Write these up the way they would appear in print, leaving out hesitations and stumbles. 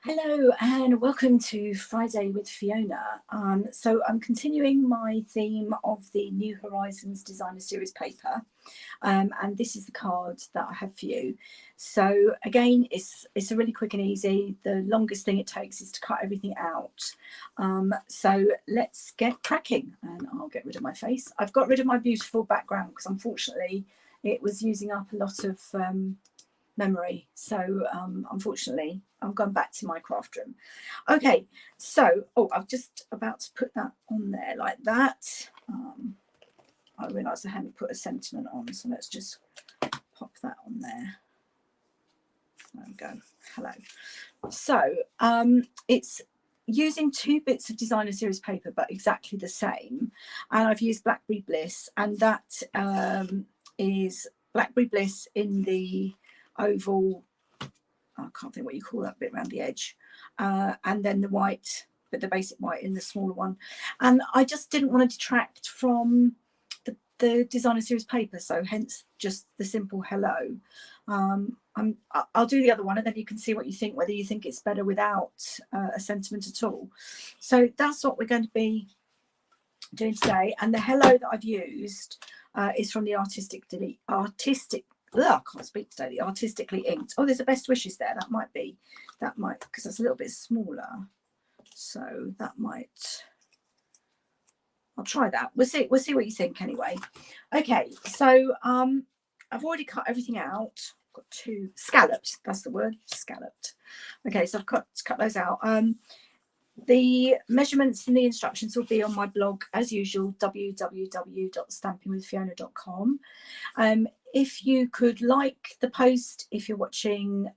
Hello and welcome to Friday with Fiona. So I'm continuing my theme of the New Horizons Designer Series paper, and this is the card that I have for you. So again, it's a really quick and easy. The longest thing it takes is to cut everything out. So let's get cracking, and I'll get rid of my face. I've got rid of my beautiful background because unfortunately it was using up a lot of memory, so unfortunately I'm going back to my craft room. Okay, so I'm just about to put that on there like that. I realised I hadn't put a sentiment on, so let's just pop that on there. There we go. Hello. So it's using 2 bits of Designer Series paper but exactly the same, and I've used Blackberry Bliss, and that is Blackberry Bliss in the oval, I can't think what you call that bit around the edge, and then the white, but the basic white in the smaller one. And I just didn't want to detract from the Designer Series paper, so hence just the simple hello. I'll do the other one and then you can see what you think, whether you think it's better without a sentiment at all. So that's what we're going to be doing today. And the hello that I've used is from the Artistically Inked. Oh, there's a best wishes there. That might because it's a little bit smaller, so that might, I'll try that. We'll see what you think anyway. Okay, so I've already cut everything out. I've got 2 scalloped, that's the word, scalloped. Okay, so I've cut those out. The measurements and the instructions will be on my blog as usual, www.stampingwithfiona.com. If you could like the post, if you're watching,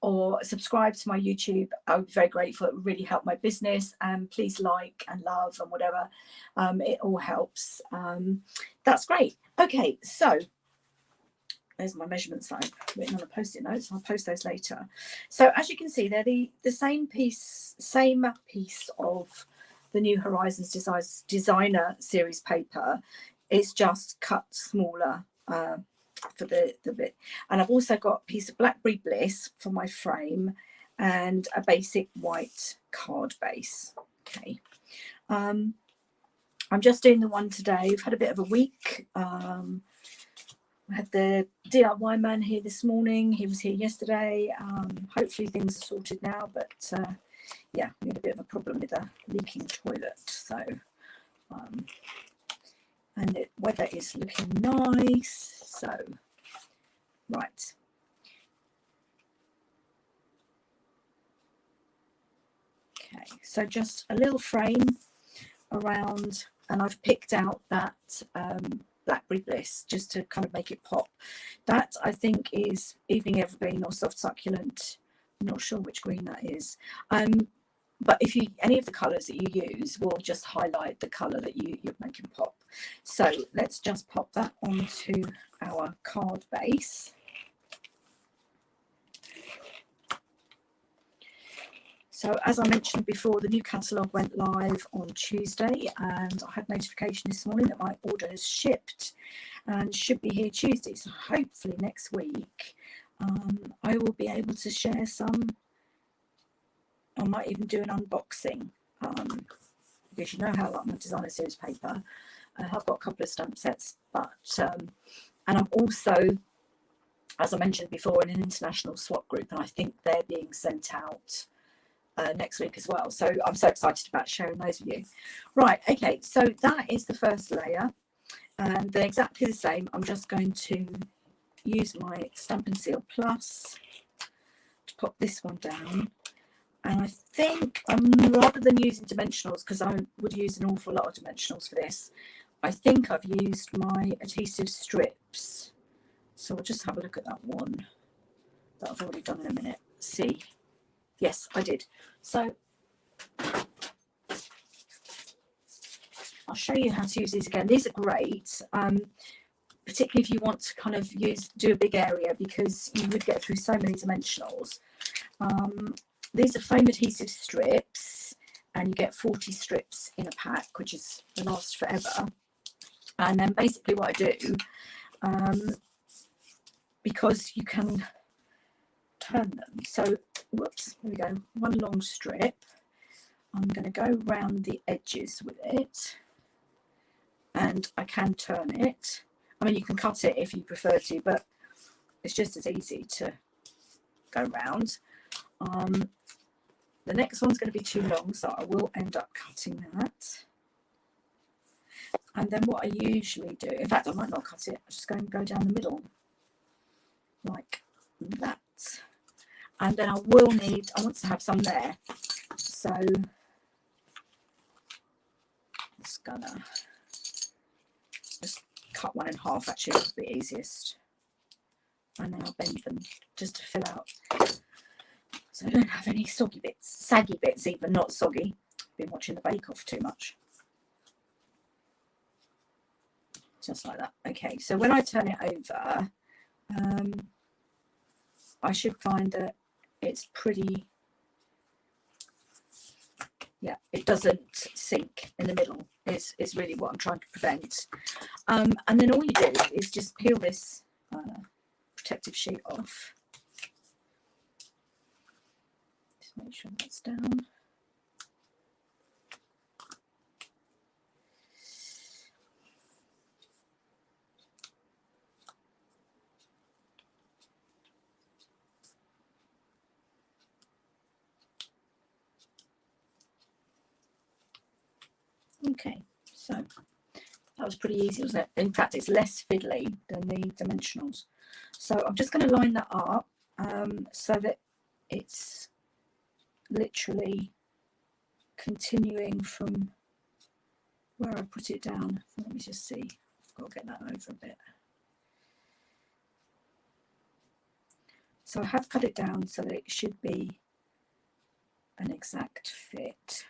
or subscribe to my YouTube, I would be very grateful. It would really help my business. And please like and love and whatever. It all helps. That's great. Okay, so there's my measurements that I've written on a post-it note, so I'll post those later. So as you can see, they're the same piece of the New Horizons Designer Series paper. It's just cut smaller for the bit. And I've also got a piece of Blackberry Bliss for my frame and a basic white card base. Okay. I'm just doing the one today. We've had a bit of a week. I had the DIY man here this morning. He was here yesterday. Hopefully things are sorted now, but yeah, we had a bit of a problem with a leaking toilet. So, and the weather is looking nice. So, right. Okay, so just a little frame around, and I've picked out that Blackberry Bliss just to kind of make it pop. That I think is Evening Evergreen or Soft Succulent. I'm not sure which green that is. But if any of the colours that you use will just highlight the colour that you're making pop. So let's just pop that onto our card base. So as I mentioned before, the new catalogue went live on Tuesday, and I had notification this morning that my order has shipped and should be here Tuesday. So hopefully next week I will be able to share some. I might even do an unboxing because you know how I like my Designer Series paper. I've got a couple of stamp sets, but and I'm also, as I mentioned before, in an international swap group, and I think they're being sent out next week as well. So I'm so excited about sharing those with you. Right, okay, so that is the first layer, and they're exactly the same. I'm just going to use my Stampin' Seal Plus to pop this one down. And I think, rather than using dimensionals, because I would use an awful lot of dimensionals for this, I think I've used my adhesive strips. So we'll just have a look at that one that I've already done in a minute. See. Yes, I did. So I'll show you how to use these again. These are great, particularly if you want to kind of do a big area, because you would get through so many dimensionals. These are foam adhesive strips, and you get 40 strips in a pack, which is last forever. And then basically what I do, because you can turn them. So, whoops, here we go. One long strip. I'm going to go round the edges with it, and I can turn it. I mean, you can cut it if you prefer to, but it's just as easy to go round. The next one's going to be too long, so I will end up cutting that. And then what I usually do, in fact, I might not cut it, I'm just going to go down the middle like that. And then I want to have some there. So it's gonna just cut one in half, actually, it'll be easiest. And then I'll bend them just to fill out, so I don't have any soggy bits, saggy bits even, not soggy. Been watching the Bake Off too much. Just like that. Okay, so when I turn it over, I should find that it's pretty, yeah, it doesn't sink in the middle is really what I'm trying to prevent. And then all you do is just peel this protective sheet off. Just make sure that's down. Okay, so that was pretty easy, wasn't it? In fact, it's less fiddly than the dimensionals. So I'm just going to line that up so that it's literally continuing from where I put it down. Let me just see. I've got to get that over a bit. So I have cut it down so that it should be an exact fit.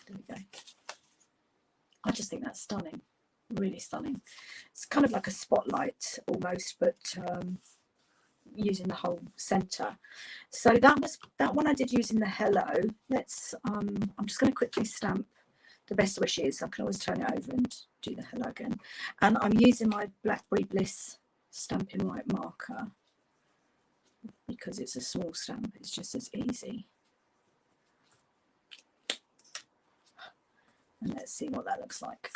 There we go. I just think that's stunning, really stunning. It's kind of like a spotlight almost, but using the whole centre. So that was that one I did using the hello. Let's I'm just going to quickly stamp the best wishes. I can always turn it over and do the hello again. And I'm using my Blackberry Bliss Stampin' White marker because it's a small stamp. It's just as easy. And let's see what that looks like.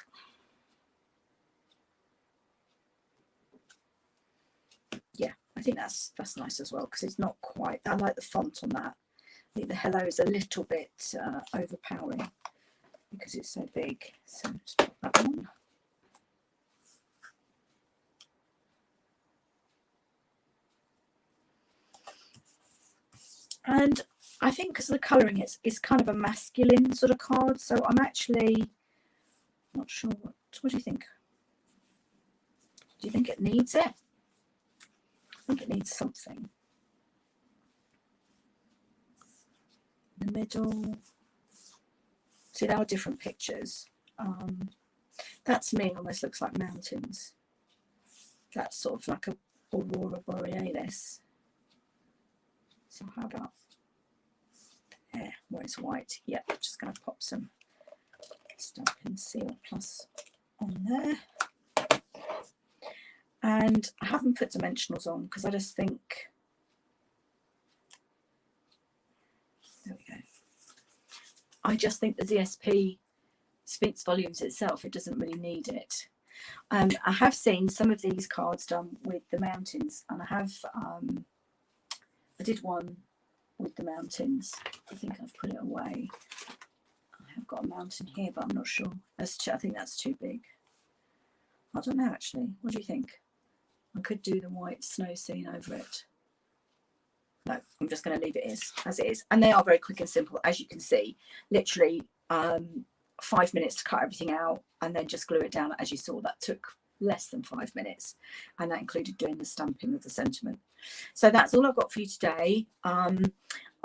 Yeah, I think that's nice as well because it's not quite, I like the font on that. I think the hello is a little bit overpowering because it's so big. So let's put that on. And I think because of the colouring, it's kind of a masculine sort of card. So I'm actually not sure. What do you think? Do you think it needs it? I think it needs something. In the middle. See, there are different pictures. That to me almost looks like mountains. That's sort of like a Aurora Borealis. So how about there, where it's white? Yeah, just going to pop some Stampin' Seal Plus on there. And I haven't put dimensionals on because I just think, there we go. I just think the DSP speaks volumes itself. It doesn't really need it. I have seen some of these cards done with the mountains, and I have, I did one with the mountains. I think I've put it away. I have got a mountain here, but I'm not sure. I think that's too big. I don't know actually. What do you think? I could do the white snow scene over it. No, I'm just going to leave it as it is. And they are very quick and simple, as you can see. Literally 5 minutes to cut everything out and then just glue it down. As you saw, that took less than 5 minutes, and that included doing the stamping of the sentiment. So that's all I've got for you today.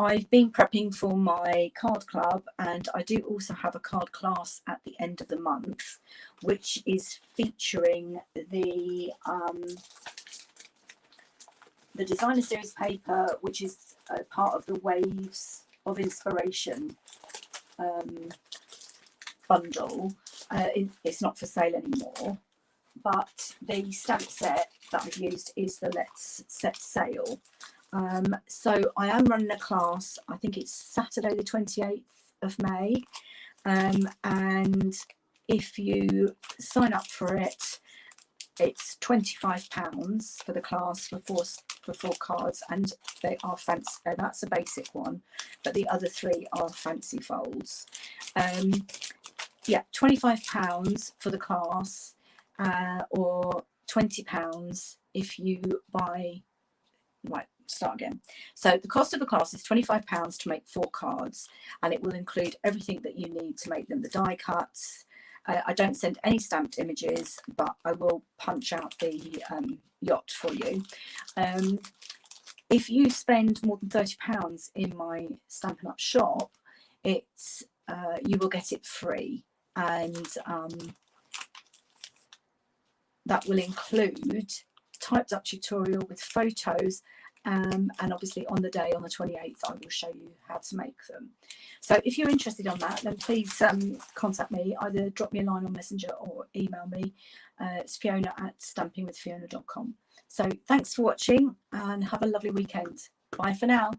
I've been prepping for my card club, and I do also have a card class at the end of the month, which is featuring the designer series paper, which is part of the Waves of Inspiration bundle. It's not for sale anymore, but the stamp set that I've used is the Let's Set Sail. So I am running a class, I think it's Saturday the 28th of May, and if you sign up for it, it's £25 for the class for four cards, and they are fancy. That's a basic one, but the other three are fancy folds. Yeah, £25 for the class, or £20 if you buy. Right, start again. So the cost of the class is £25 to make 4 cards, and it will include everything that you need to make them. The die cuts. I don't send any stamped images, but I will punch out the yacht for you. If you spend more than £30 in my Stampin' Up shop, it's you will get it free, and that will include typed up tutorial with photos, and obviously on the day, on the 28th, I will show you how to make them. So if you're interested on that, then please contact me, either drop me a line on Messenger or email me. It's fiona@stampingwithfiona.com. So thanks for watching, and have a lovely weekend. Bye for now.